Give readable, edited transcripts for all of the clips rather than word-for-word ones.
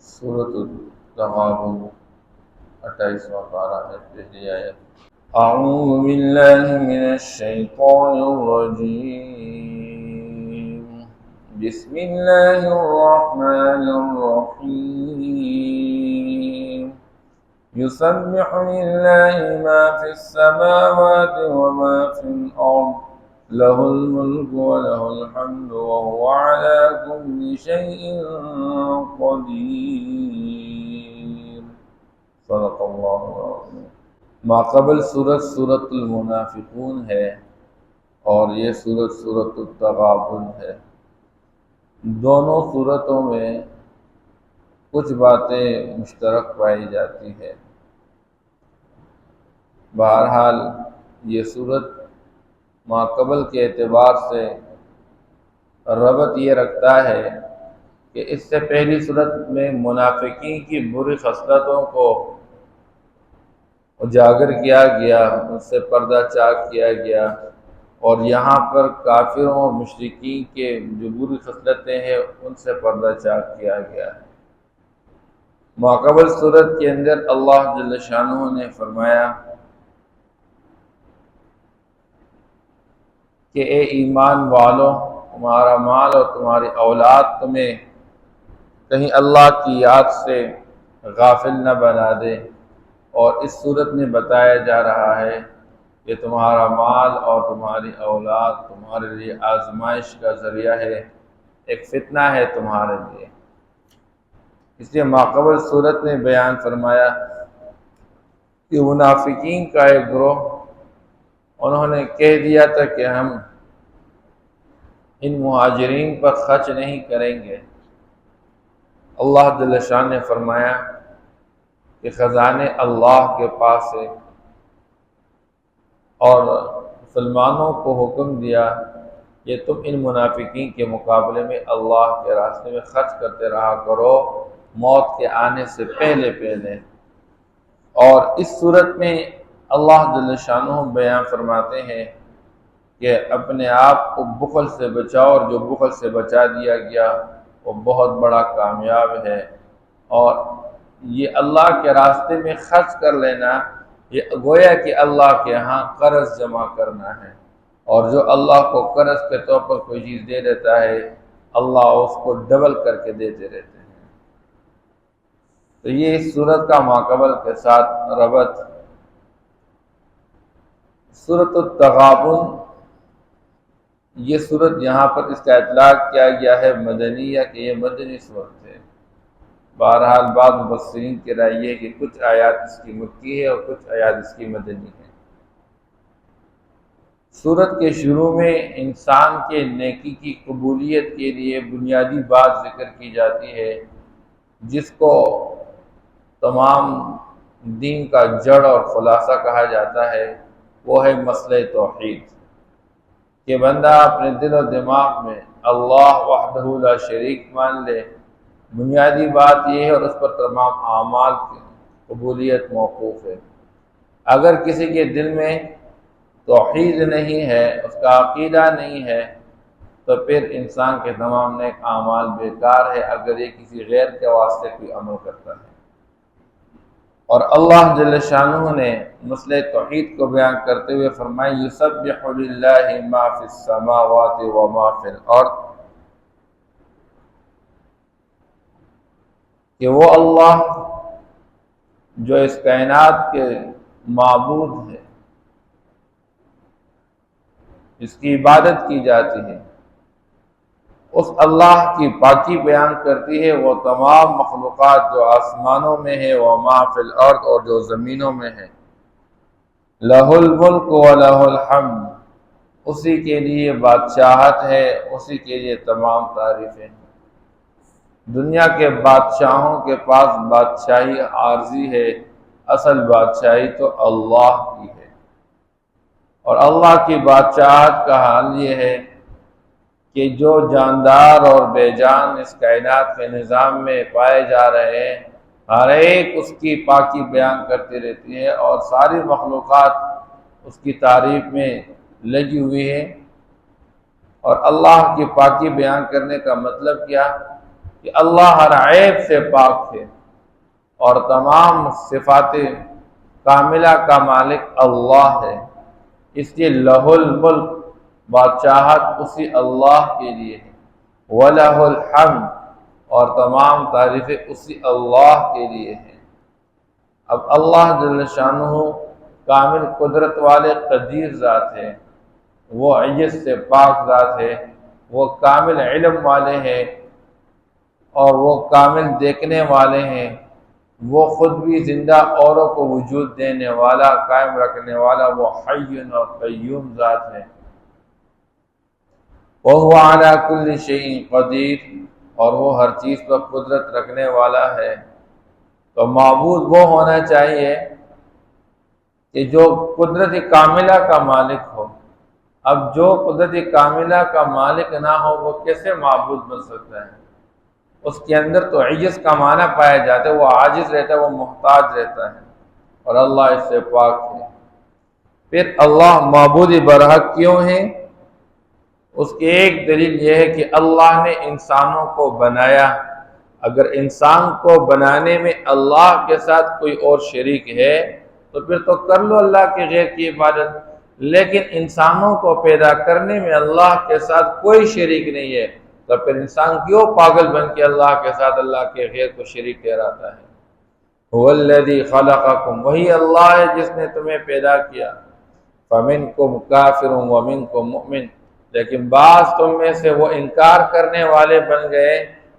سورۃ التغابن 28واں پارہ ہے، پہلی آیت۔ اعوذ باللہ من الشیطان الرجیم، بسم اللہ الرحمن الرحیم۔ یسبح للہ ما فی السماوات وما فی الارض، لہ الملک ولہ الحمد وہو علی کل شیء قدیر۔ صدق اللہ العظیم۔ ماقبل سورت المنافقون ہے اور یہ سورت التغابن ہے۔ دونوں صورتوں میں کچھ باتیں مشترک پائی جاتی ہے۔ بہرحال یہ صورت ماقبل کے اعتبار سے ربط یہ رکھتا ہے کہ اس سے پہلی صورت میں منافقین کی بری خصلتوں کو اجاگر کیا گیا، ان سے پردہ چاک کیا گیا، اور یہاں پر کافروں اور مشرکین کے جو بری خصلتیں ہیں ان سے پردہ چاک کیا گیا ہے۔ ماقبل صورت کے اندر اللہ جل شانہ نے فرمایا کہ اے ایمان والوں، تمہارا مال اور تمہاری اولاد تمہیں کہیں اللہ کی یاد سے غافل نہ بنا دے، اور اس صورت میں بتایا جا رہا ہے کہ تمہارا مال اور تمہاری اولاد تمہارے لیے آزمائش کا ذریعہ ہے، ایک فتنہ ہے تمہارے لیے۔ اس لیے ماقبل صورت نے بیان فرمایا کہ منافقین کا ایک گروہ انہوں نے کہہ دیا تھا کہ ہم ان مہاجرین پر خرچ نہیں کریں گے۔ اللہ جل شان نے فرمایا کہ خزانے اللہ کے پاس ہے، اور مسلمانوں کو حکم دیا کہ تم ان منافقین کے مقابلے میں اللہ کے راستے میں خرچ کرتے رہا کرو موت کے آنے سے پہلے پہلے۔ اور اس صورت میں اللہ جل شانہ بیان فرماتے ہیں کہ اپنے آپ کو بخل سے بچاؤ، اور جو بخل سے بچا دیا گیا وہ بہت بڑا کامیاب ہے۔ اور یہ اللہ کے راستے میں خرچ کر لینا، یہ گویا کہ اللہ کے ہاں قرض جمع کرنا ہے، اور جو اللہ کو قرض کے طور پر کوئی چیز دے دیتا ہے اللہ اس کو ڈبل کر کے دیتے رہتے ہیں۔ تو یہ اس صورت کا ماقبل کے ساتھ ربط۔ سورۃ التغابن، یہ صورت یہاں پر اس کا اطلاق کیا گیا ہے مدنیہ، کہ یہ مدنی صورت ہے۔ بہرحال بعض مفسرین کی رائے یہ ہے کہ کچھ آیات اس کی مکی ہے اور کچھ آیات اس کی مدنی ہے۔ سورت کے شروع میں انسان کے نیکی کی قبولیت کے لیے بنیادی بات ذکر کی جاتی ہے، جس کو تمام دین کا جڑ اور خلاصہ کہا جاتا ہے، وہ ہے مسئلہ توحید، کہ بندہ اپنے دل و دماغ میں اللہ وحدہ لا شریک مان لے۔ بنیادی بات یہ ہے، اور اس پر تمام اعمال کی قبولیت موقوف ہے۔ اگر کسی کے دل میں توحید نہیں ہے، اس کا عقیدہ نہیں ہے، تو پھر انسان کے تمام نیک اعمال بیکار ہے، اگر یہ کسی غیر کے واسطے کوئی عمل کرتا ہے۔ اور اللہ جل شانہ نے مسئلہ توحید کو بیان کرتے ہوئے فرمایا یسبح للہ ما فی السماوات وما فی الارض، کہ وہ اللہ جو اس کائنات کے معبود ہے، جس کی عبادت کی جاتی ہے، اس اللہ کی پاکی بیان کرتی ہے وہ تمام مخلوقات جو آسمانوں میں ہے، وما فی الارض، اور جو زمینوں میں ہے۔ لہ الملک ولہ الحمد، اسی کے لیے بادشاہت ہے، اسی کے لیے تمام تعریفیں۔ دنیا کے بادشاہوں کے پاس بادشاہی عارضی ہے، اصل بادشاہی تو اللہ کی ہے۔ اور اللہ کی بادشاہت کا حال یہ ہے کہ جو جاندار اور بے جان اس کائنات کے نظام میں پائے جا رہے ہیں، ہر ایک اس کی پاکی بیان کرتی رہتی ہے، اور ساری مخلوقات اس کی تعریف میں لگی ہوئی ہے۔ اور اللہ کی پاکی بیان کرنے کا مطلب کیا؟ کہ اللہ ہر عیب سے پاک ہے اور تمام صفات کاملہ کا مالک اللہ ہے، اس لیے لہ الملک، بادشاہت اسی اللہ کے لیے ہے، وَلَهُ الْحَمْدُ، اور تمام تعریفیں اسی اللہ کے لیے ہیں۔ اب اللہ جل شانہ کامل قدرت والے قدیر ذات ہے، وہ عجز سے پاک ذات ہے، وہ کامل علم والے ہیں اور وہ کامل دیکھنے والے ہیں، وہ خود بھی زندہ اوروں کو وجود دینے والا، قائم رکھنے والا، وہ حی اور قیوم ذات ہے۔ وَهُوَ عَلَى كُلِّ شَيْءٍ قَدِيرٌ، اور وہ ہر چیز پر قدرت رکھنے والا ہے۔ تو معبود وہ ہونا چاہیے کہ جو قدرت کاملہ کا مالک ہو۔ اب جو قدرت کاملہ کا مالک نہ ہو وہ کیسے معبود بن سکتا ہے؟ اس کے اندر تو عجز کا معنی پایا جاتا ہے، وہ عاجز رہتا ہے، وہ محتاج رہتا ہے، اور اللہ اس سے پاک ہے۔ پھر اللہ معبود برحق کیوں ہے؟ اس کی ایک دلیل یہ ہے کہ اللہ نے انسانوں کو بنایا۔ اگر انسان کو بنانے میں اللہ کے ساتھ کوئی اور شریک ہے تو پھر تو کر لو اللہ کے غیر کی عبادت، لیکن انسانوں کو پیدا کرنے میں اللہ کے ساتھ کوئی شریک نہیں ہے، تو پھر انسان کیوں پاگل بن کے اللہ کے ساتھ اللہ کے غیر کو شریک ٹھہراتا ہے؟ هو الذی خلقکم، وہی اللہ ہے جس نے تمہیں پیدا کیا۔ فمنکم کافر ومنکم مؤمن، لیکن بعض تم میں سے وہ انکار کرنے والے بن گئے،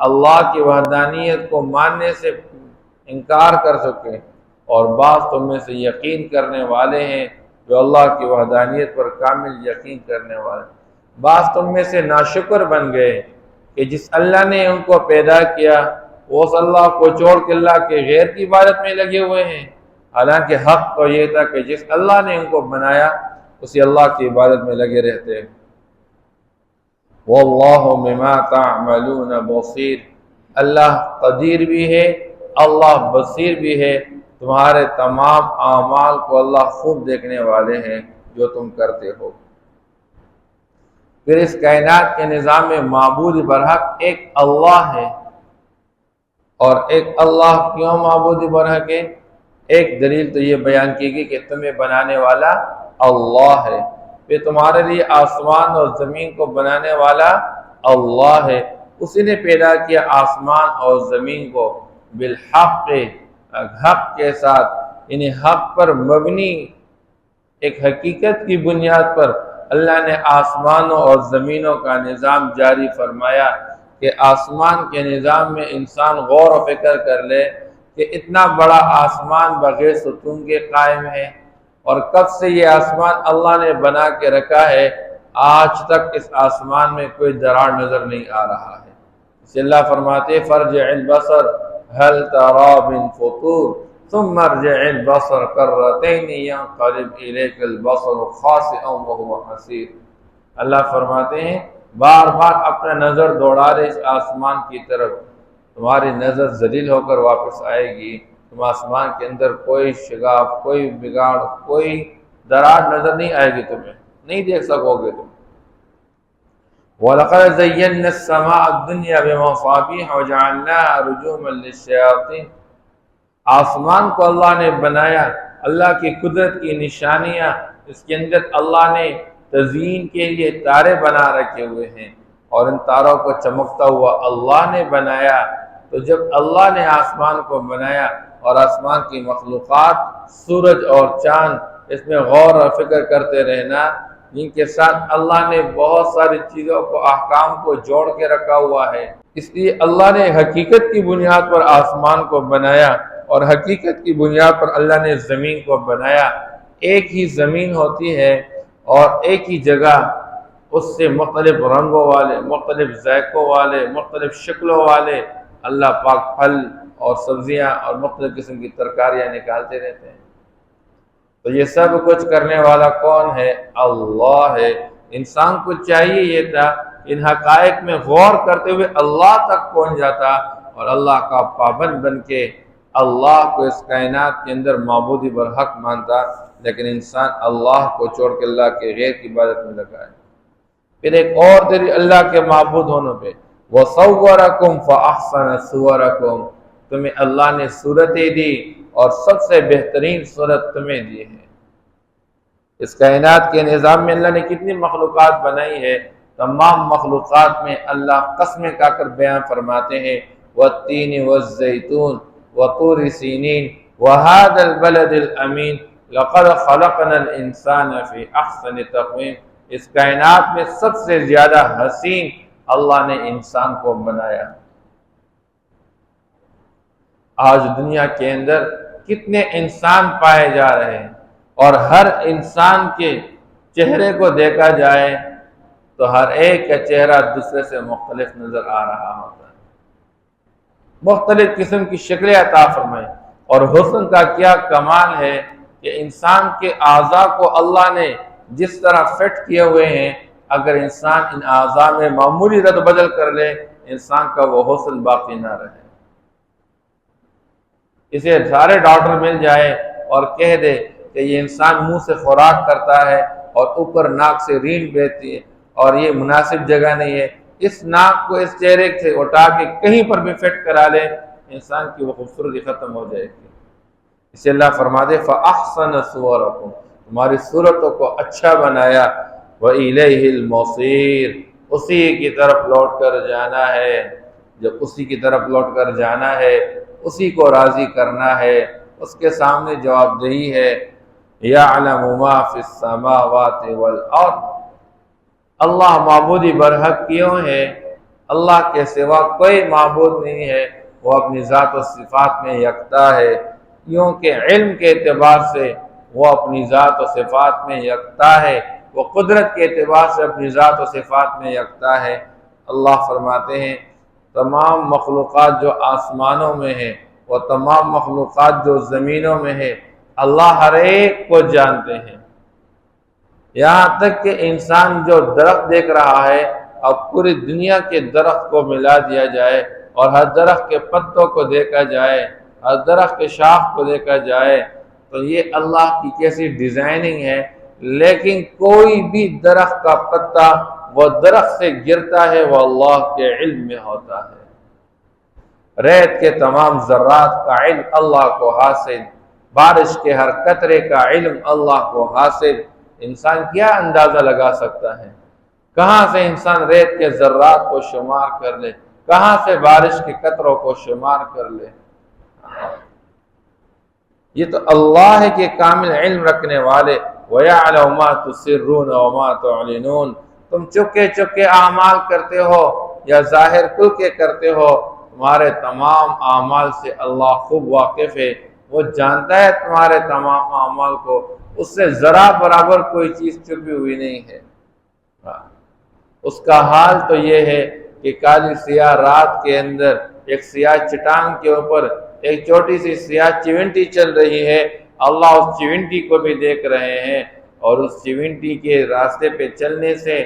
اللہ کی وحدانیت کو ماننے سے انکار کر سکے، اور بعض تم میں سے یقین کرنے والے ہیں جو اللہ کی وحدانیت پر کامل یقین کرنے والے۔ بعض تم میں سے ناشکر بن گئے کہ جس اللہ نے ان کو پیدا کیا وہ اس اللہ کو چھوڑ کے اللہ کے غیر کی عبادت میں لگے ہوئے ہیں، حالانکہ حق تو یہ تھا کہ جس اللہ نے ان کو بنایا اسی اللہ کی عبادت میں لگے رہتے۔ واللہ بما تعملون بصیر، اللہ قدیر بھی ہے، اللہ بصیر بھی ہے، تمہارے تمام اعمال کو اللہ خوب دیکھنے والے ہیں جو تم کرتے ہو۔ پھر اس کائنات کے نظام میں معبود برحق ایک اللہ ہے، اور ایک اللہ کیوں معبود برحق ہے؟ ایک دلیل تو یہ بیان کی گئی کہ تمہیں بنانے والا اللہ ہے، پھر تمہارے لیے آسمان اور زمین کو بنانے والا اللہ ہے، اسی نے پیدا کیا آسمان اور زمین کو بالحق، حق کے ساتھ، یعنی حق پر مبنی ایک حقیقت کی بنیاد پر اللہ نے آسمانوں اور زمینوں کا نظام جاری فرمایا کہ آسمان کے نظام میں انسان غور و فکر کر لے کہ اتنا بڑا آسمان بغیر ستون کے قائم ہے، اور کب سے یہ آسمان اللہ نے بنا کے رکھا ہے، آج تک اس آسمان میں کوئی دراڑ نظر نہیں آ رہا ہے۔ اس اللہ فرماتے فرجع البصر هل ترى من فطور ثم ارجع البصر کرتين ينقلب اليك البصر خاسئا وهو حسير۔ اللہ فرماتے ہیں بار بار اپنا نظر دوڑا دے اس آسمان کی طرف، تمہاری نظر ذلیل ہو کر واپس آئے گی، تم آسمان کے اندر کوئی شگاف، کوئی بگاڑ، کوئی دراڑ نظر نہیں آئے گی، تمہیں نہیں دیکھ سکو گے تم۔ وَلَقَدْ زَيَّنَّا السَّمَاءَ الدُّنْيَا بِمَصَابِيحَ وَجَعَلْنَاهَا رُجُومًا لِلشَّيَاطِينِ، آسمان کو اللہ نے بنایا، اللہ کی قدرت کی نشانیاں، اس کے اندر اللہ نے تزئین کے لیے تارے بنا رکھے ہوئے ہیں، اور ان تاروں کو چمکتا ہوا اللہ نے بنایا۔ تو جب اللہ نے آسمان کو بنایا اور آسمان کی مخلوقات، سورج اور چاند، اس میں غور و فکر کرتے رہنا، جن کے ساتھ اللہ نے بہت ساری چیزوں کو، احکام کو جوڑ کے رکھا ہوا ہے، اس لیے اللہ نے حقیقت کی بنیاد پر آسمان کو بنایا، اور حقیقت کی بنیاد پر اللہ نے زمین کو بنایا۔ ایک ہی زمین ہوتی ہے اور ایک ہی جگہ، اس سے مختلف رنگوں والے، مختلف ذائقوں والے، مختلف شکلوں والے اللہ پاک پھل اور سبزیاں اور مختلف قسم کی ترکاریاں نکالتے رہتے ہیں۔ تو یہ سب کچھ کرنے والا کون ہے؟ اللہ ہے۔ انسان کو چاہیے یہ تھا ان حقائق میں غور کرتے ہوئے اللہ تک پہنچ جاتا اور اللہ کا پابند بن کے اللہ کو اس کائنات کے اندر معبود برحق مانتا، لیکن انسان اللہ کو چھوڑ کے اللہ کے غیر کی عبادت میں لگا ہے۔ پھر ایک اور دلیل اللہ کے معبود ہونے پہ، وَصَوَّرَكُمْ فَأَحْسَنَ صُوَرَكُمْ، تمہیں اللہ نے صورتیں دی اور سب سے بہترین صورت تمہیں دی ہے۔ اس کائنات کے نظام میں اللہ نے کتنی مخلوقات بنائی ہے، تمام مخلوقات میں اللہ قسمیں کھا کر بیان فرماتے ہیں وَالتِّينِ وَالزَّيْتُونِ وَطُورِ سِينِينَ وَهَذَا الْبَلَدِ الْأَمِينَ لَقَدْ خَلَقْنَا الْإِنسَانَ فِي أَحْسَنِ تَقْوِيمٍ۔ اس کائنات میں سب سے زیادہ حسین اللہ نے انسان کو بنایا۔ آج دنیا کے اندر کتنے انسان پائے جا رہے ہیں، اور ہر انسان کے چہرے کو دیکھا جائے تو ہر ایک کا چہرہ دوسرے سے مختلف نظر آ رہا ہوتا ہے۔ مختلف قسم کی شکلیں عطا فرمائے، اور حسن کا کیا کمال ہے کہ انسان کے اعضاء کو اللہ نے جس طرح فٹ کیے ہوئے ہیں، اگر انسان ان اعضاء میں معمولی رد بدل کر لے، انسان کا وہ حسن باقی نہ رہے۔ اسے سارے ڈاکٹر مل جائے اور کہہ دے کہ یہ انسان منہ سے خوراک کرتا ہے اور اوپر ناک سے رین بہتی ہے اور یہ مناسب جگہ نہیں ہے، اس ناک کو اس چہرے سے اٹھا کے کہیں پر بھی فٹ کرا لے، انسان کی وہ خوبصورتی ختم ہو جائے گی۔ اسے اللہ فرما دے فَأَحْسَنَ صُوَرَكُمْ، تمہاری صورتوں کو اچھا بنایا، وَإِلَيْهِ الْمَصِيرُ، اسی کی طرف لوٹ کر جانا ہے۔ جب اسی کی طرف لوٹ کر جانا ہے، اسی کو راضی کرنا ہے، اس کے سامنے جواب دہی ہے۔ يَعْلَمُ مَا فِي السَّمَاوَاتِ وَالْأَرْضِ، اللہ معبودی برحق کیوں ہے؟ اللہ کے سوا کوئی معبود نہیں ہے، وہ اپنی ذات و صفات میں یکتا ہے، یوں کہ علم کے اعتبار سے وہ اپنی ذات و صفات میں یکتا ہے، وہ قدرت کے اعتبار سے اپنی ذات و صفات میں یکتا ہے۔ اللہ فرماتے ہیں تمام مخلوقات جو آسمانوں میں ہیں، وہ تمام مخلوقات جو زمینوں میں ہے، اللہ ہر ایک کو جانتے ہیں۔ یہاں تک کہ انسان جو درخت دیکھ رہا ہے، اب پوری دنیا کے درخت کو ملا دیا جائے اور ہر درخت کے پتوں کو دیکھا جائے، ہر درخت کے شاخ کو دیکھا جائے، تو یہ اللہ کی کیسی ڈیزائننگ ہے، لیکن کوئی بھی درخت کا پتا وہ درخت سے گرتا ہے وہ اللہ کے علم میں ہوتا ہے۔ ریت کے تمام ذرات کا علم اللہ کو حاصل، بارش کے ہر قطرے کا علم اللہ کو حاصل۔ انسان کیا اندازہ لگا سکتا ہے؟ کہاں سے انسان ریت کے ذرات کو شمار کر لے، کہاں سے بارش کے قطروں کو شمار کر لے؟ یہ تو اللہ کے کامل علم رکھنے والے، وَيَعْلَمُ مَا تُسِرُّونَ وَمَا تُعْلِنُونَ، تم چپکے چپکے اعمال کرتے ہو یا ظاہر کھل کے کرتے ہو، تمہارے تمام اعمال سے اللہ خوب واقف ہے، وہ جانتا ہے تمہارے تمام اعمال کو، اس سے ذرا برابر کوئی چیز چھپی ہوئی نہیں ہے۔ اس کا حال تو یہ ہے کہ کالی سیاہ رات کے اندر ایک سیاہ چٹان کے اوپر ایک چھوٹی سی سیاہ چیونٹی چل رہی ہے، اللہ اس چیونٹی کو بھی دیکھ رہے ہیں، اور اس چیونٹی کے راستے پہ چلنے سے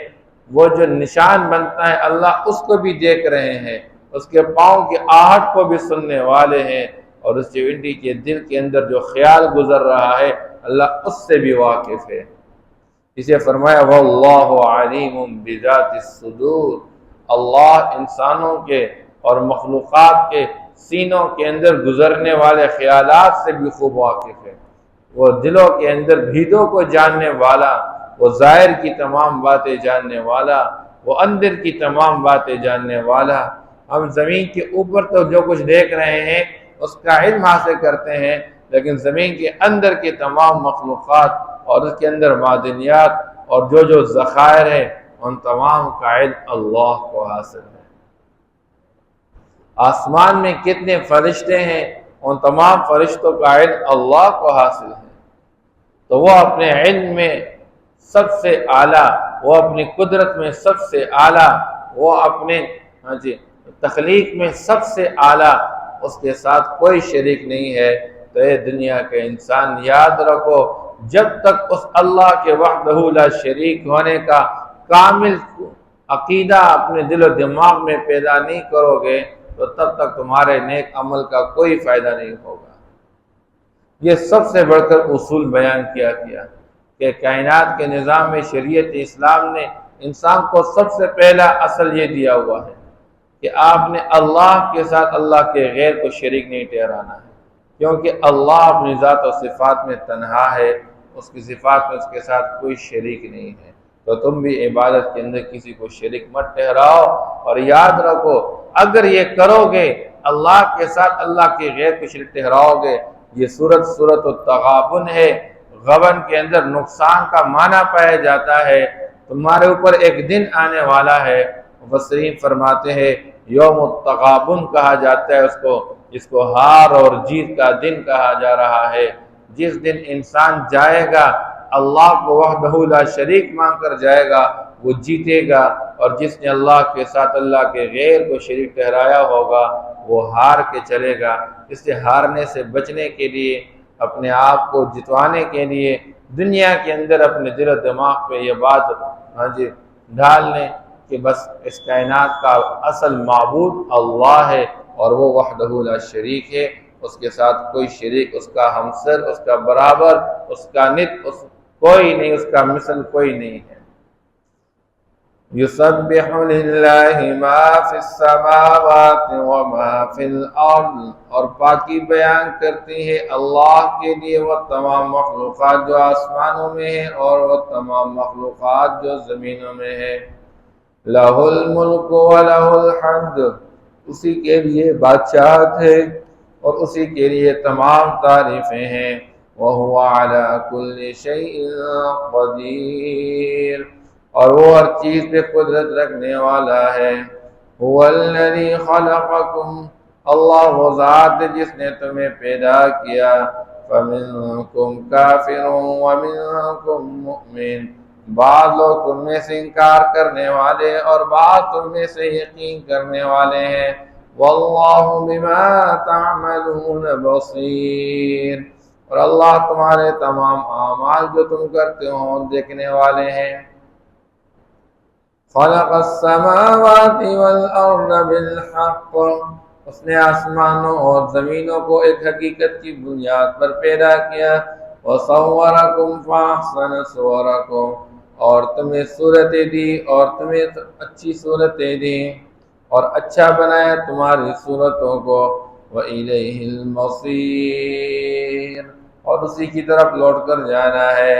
وہ جو نشان بنتا ہے اللہ اس کو بھی دیکھ رہے ہیں، اس کے پاؤں کی آہٹ کو بھی سننے والے ہیں، اور اس چیونٹی کے دل کے اندر جو خیال گزر رہا ہے اللہ اس سے بھی واقف ہے۔ اسے فرمایا واللہ علیم بذات الصدور، اللہ انسانوں کے اور مخلوقات کے سینوں کے اندر گزرنے والے خیالات سے بھی خوب واقف ہے، وہ دلوں کے اندر بھیدوں کو جاننے والا، وہ ظاہر کی تمام باتیں جاننے والا، وہ اندر کی تمام باتیں جاننے والا۔ ہم زمین کے اوپر تو جو کچھ دیکھ رہے ہیں اس کا علم حاصل کرتے ہیں، لیکن زمین کے اندر کے تمام مخلوقات اور اس کے اندر معدنیات اور جو ذخائر ہیں ان تمام کا علم اللہ کو حاصل ہے۔ آسمان میں کتنے فرشتے ہیں، ان تمام فرشتوں کا علم اللہ کو حاصل ہے، تو وہ اپنے علم میں سب سے اعلیٰ، وہ اپنی قدرت میں سب سے اعلیٰ، وہ اپنے تخلیق میں سب سے اعلیٰ، اس کے ساتھ کوئی شریک نہیں ہے۔ تو اے دنیا کے انسان یاد رکھو، جب تک اس اللہ کے وحدہ لا شریک ہونے کا کامل عقیدہ اپنے دل و دماغ میں پیدا نہیں کرو گے تو تب تک تمہارے نیک عمل کا کوئی فائدہ نہیں ہوگا۔ یہ سب سے بڑھ کر اصول بیان کیا کہ کائنات کے نظام میں شریعت اسلام نے انسان کو سب سے پہلا اصل یہ دیا ہوا ہے کہ آپ نے اللہ کے ساتھ اللہ کے غیر کو شریک نہیں ٹھہرانا ہے، کیونکہ اللہ اپنی ذات و صفات میں تنہا ہے، اس کی صفات میں اس کے ساتھ کوئی شریک نہیں ہے۔ تو تم بھی عبادت کے اندر کسی کو شریک مت ٹھہراؤ، اور یاد رکھو اگر یہ کرو گے، اللہ کے ساتھ اللہ کے غیر کو شریک ٹھہراؤ گے، یہ سورت التغابن ہے، غبن کے اندر نقصان کا معنی پایا جاتا ہے۔ تمہارے اوپر ایک دن آنے والا ہے، مفسرین فرماتے ہیں یوم التغابن کہا جاتا ہے اس کو، جس کو ہار اور جیت کا دن کہا جا رہا ہے، جس دن انسان جائے گا اللہ کو وحدہ لا شریک مان کر جائے گا، وہ جیتے گا، اور جس نے اللہ کے ساتھ اللہ کے غیر کو شریک ٹھہرایا ہوگا وہ ہار کے چلے گا۔ اس سے ہارنے سے بچنے کے لیے، اپنے آپ کو جتوانے کے لیے دنیا کے اندر اپنے دل و دماغ پہ یہ بات ڈال لیں کہ بس اس کائنات کا اصل معبود اللہ ہے، اور وہ وحدہ لا شریک ہے، اس کے ساتھ کوئی شریک، اس کا ہمسر، اس کا برابر، اس کا نت کوئی نہیں، اس کا مثل کوئی نہیں ہے۔ یسبح للہ ما فی السماوات وما فی الارض، اور پاکی بیان کرتی ہے اللہ کے لیے وہ تمام مخلوقات جو آسمانوں میں ہیں اور وہ تمام مخلوقات جو زمینوں میں ہیں۔ لہ الملک ولہ الحمد، اسی کے لیے بادشاہت ہے اور اسی کے لیے تمام تعریفیں ہیں۔ وَهُوَ عَلَى كُلِّ شَيْءٍ قَدِيرٌ، اور وہ ہر چیز پہ قدرت رکھنے والا ہے۔ هُوَ الَّذِي خَلَقَكُمْ، اللہ وہ ذات ہے جس نے تمہیں پیدا کیا۔ فَمِنْكُمْ كَافِرٌ وَمِنْكُمْ مُؤْمِنٌ، بعض لوگ تم میں سے انکار کرنے والے اور بعض تم میں سے یقین کرنے والے ہیں۔ وَاللَّهُ بِمَا تَعْمَلُونَ بَصِيرٌ، اور اللہ تمہارے تمام اعمال جو تم کرتے ہو دیکھنے والے ہیں۔ خَلَقَ السَّمَاوَاتِ وَالْأَرْضَ بِالْحَقِّ، اس نے آسمانوں اور زمینوں کو ایک حقیقت کی بنیاد پر پیدا کیا۔ وَصَوَّرَكُمْ فَأَحْسَنَ صُوَرَكُمْ، اور تمہیں صورتیں دی اور تمہیں اچھی صورتیں دی اور اچھا بنایا تمہاری صورتوں کو۔ وَإِلَيْهِ الْمَصِيرُ، اور اسی کی طرف لوٹ کر جانا ہے۔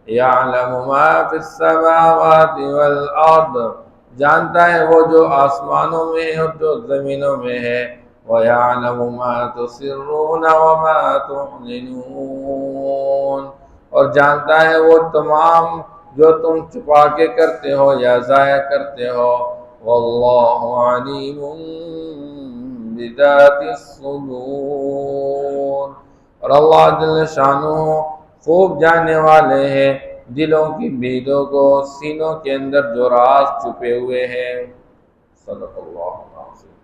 يَعْلَمُ مَا فِي السَّمَاوَاتِ وَالْأَرْضِ، جانتا ہے وہ جو آسمانوں میں ہے اور جو زمینوں میں ہے۔ وَيَعْلَمُ مَا تُسِرُّونَ وَمَا تُعْلِنُونَ، اور جانتا ہے وہ تمام جو تم چھپا کے کرتے ہو یا ظاہر کرتے ہو۔ وَاللَّهُ عَلِيمٌ بِذَاتِ الصُّدُورِ، اور اللہ جل شانہ خوب جاننے والے ہیں دلوں کی بیدوں کو، سینوں کے اندر جو راز چھپے ہوئے ہیں۔ صدق اللہ العظیم۔